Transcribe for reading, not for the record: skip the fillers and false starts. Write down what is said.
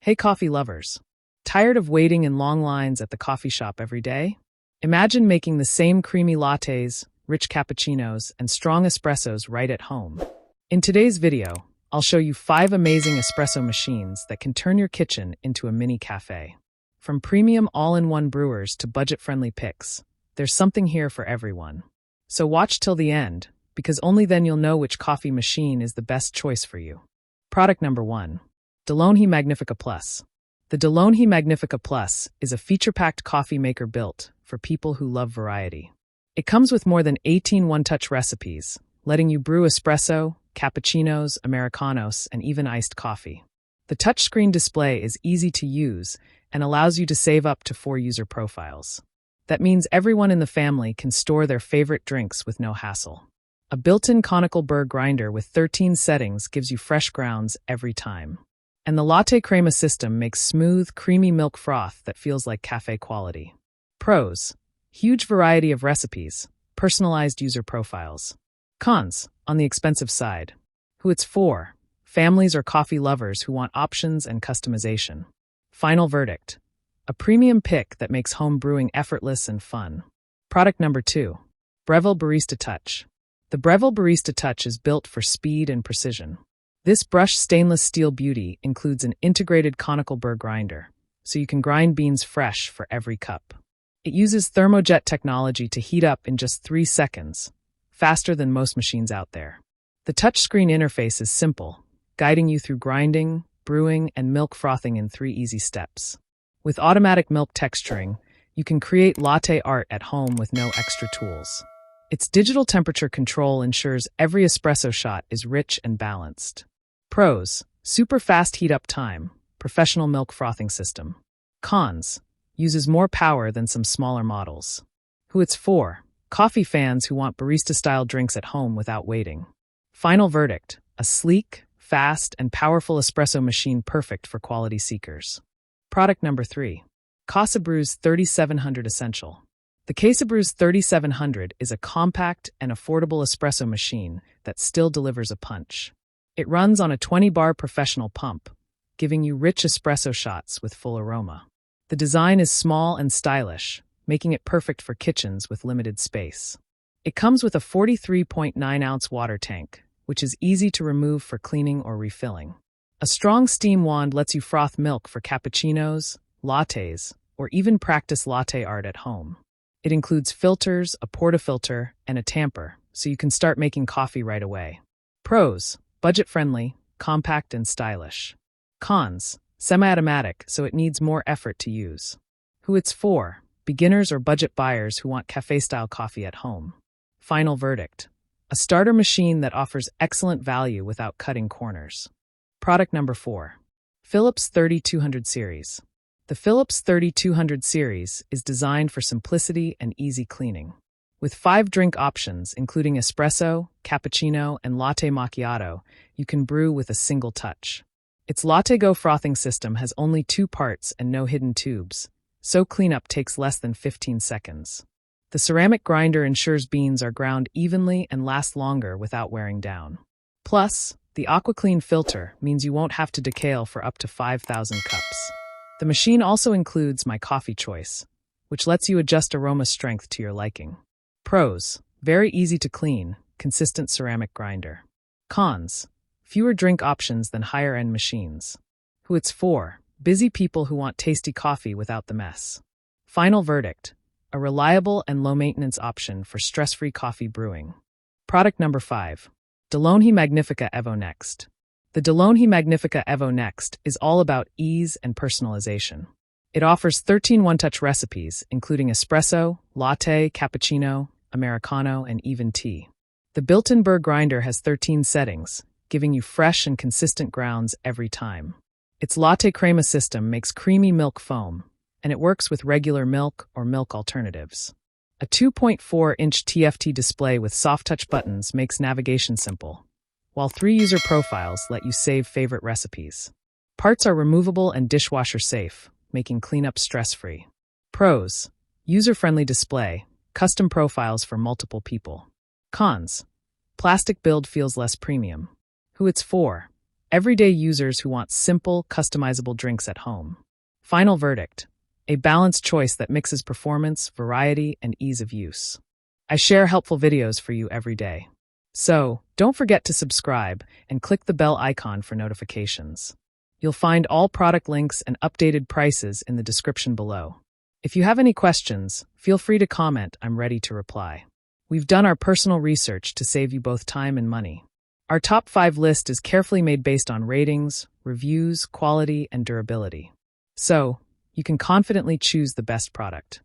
Hey coffee lovers! Tired of waiting in long lines at the coffee shop every day? Imagine making the same creamy lattes, rich cappuccinos, and strong espressos right at home. In today's video, I'll show you 5 amazing espresso machines that can turn your kitchen into a mini cafe. From premium all-in-one brewers to budget-friendly picks, there's something here for everyone. So watch till the end, because only then you'll know which coffee machine is the best choice for you. Product number 1. DeLonghi Magnifica Plus. The DeLonghi Magnifica Plus is a feature-packed coffee maker built for people who love variety. It comes with more than 18 one-touch recipes, letting you brew espresso, cappuccinos, americanos, and even iced coffee. The touchscreen display is easy to use and allows you to save up to 4 user profiles. That means everyone in the family can store their favorite drinks with no hassle. A built-in conical burr grinder with 13 settings gives you fresh grounds every time. And the latte crema system makes smooth, creamy milk froth that feels like cafe quality. Pros: huge variety of recipes, personalized user profiles. Cons: on the expensive side. Who it's for: families or coffee lovers who want options and customization. Final verdict: a premium pick that makes home brewing effortless and fun. Product number 2. Breville Barista Touch. The Breville Barista Touch is built for speed and precision. This brushed stainless steel beauty includes an integrated conical burr grinder, so you can grind beans fresh for every cup. It uses thermojet technology to heat up in just 3 seconds, faster than most machines out there. The touchscreen interface is simple, guiding you through grinding, brewing, and milk frothing in 3 easy steps. With automatic milk texturing, you can create latte art at home with no extra tools. Its digital temperature control ensures every espresso shot is rich and balanced. Pros: super fast heat-up time, professional milk frothing system. Cons: uses more power than some smaller models. Who it's for: coffee fans who want barista-style drinks at home without waiting. Final verdict: a sleek, fast, and powerful espresso machine perfect for quality seekers. Product number 3. Casabrews 3700 Essential. The Casabrews 3700 is a compact and affordable espresso machine that still delivers a punch. It runs on a 20-bar professional pump, giving you rich espresso shots with full aroma. The design is small and stylish, making it perfect for kitchens with limited space. It comes with a 43.9-ounce water tank, which is easy to remove for cleaning or refilling. A strong steam wand lets you froth milk for cappuccinos, lattes, or even practice latte art at home. It includes filters, a portafilter, and a tamper, so you can start making coffee right away. Pros: budget-friendly, compact, and stylish. Cons: semi-automatic, so it needs more effort to use. Who it's for: beginners or budget buyers who want cafe-style coffee at home. Final verdict: a starter machine that offers excellent value without cutting corners. Product number 4. Philips 3200 Series. The Philips 3200 Series is designed for simplicity and easy cleaning. With 5 drink options, including espresso, cappuccino, and latte macchiato, you can brew with a single touch. Its Latte Go frothing system has only 2 parts and no hidden tubes, so cleanup takes less than 15 seconds. The ceramic grinder ensures beans are ground evenly and last longer without wearing down. Plus, the AquaClean filter means you won't have to decale for up to 5,000 cups. The machine also includes My Coffee Choice, which lets you adjust aroma strength to your liking. Pros: very easy to clean, consistent ceramic grinder. Cons: fewer drink options than higher-end machines. Who it's for: busy people who want tasty coffee without the mess. Final verdict: a reliable and low-maintenance option for stress-free coffee brewing. Product number 5. DeLonghi Magnifica Evo Next. The DeLonghi Magnifica Evo Next is all about ease and personalization. It offers 13 one-touch recipes, including espresso, latte, cappuccino, americano, and even tea. The built-in burr grinder has 13 settings, giving you fresh and consistent grounds every time. Its latte crema system makes creamy milk foam, and it works with regular milk or milk alternatives. A 2.4-inch TFT display with soft-touch buttons makes navigation simple, while 3 user profiles let you save favorite recipes. Parts are removable and dishwasher safe, making cleanup stress-free. Pros: user-friendly display, custom profiles for multiple people. Cons: plastic build feels less premium. Who it's for: Everyday users who want simple, customizable drinks at home. Final verdict: a balanced choice that mixes performance, variety, and ease of use. I share helpful videos for you every day. So, don't forget to subscribe and click the bell icon for notifications. You'll find all product links and updated prices in the description below. If you have any questions, feel free to comment. I'm ready to reply. We've done our personal research to save you both time and money. Our top 5 list is carefully made based on ratings, reviews, quality, and durability. So, you can confidently choose the best product.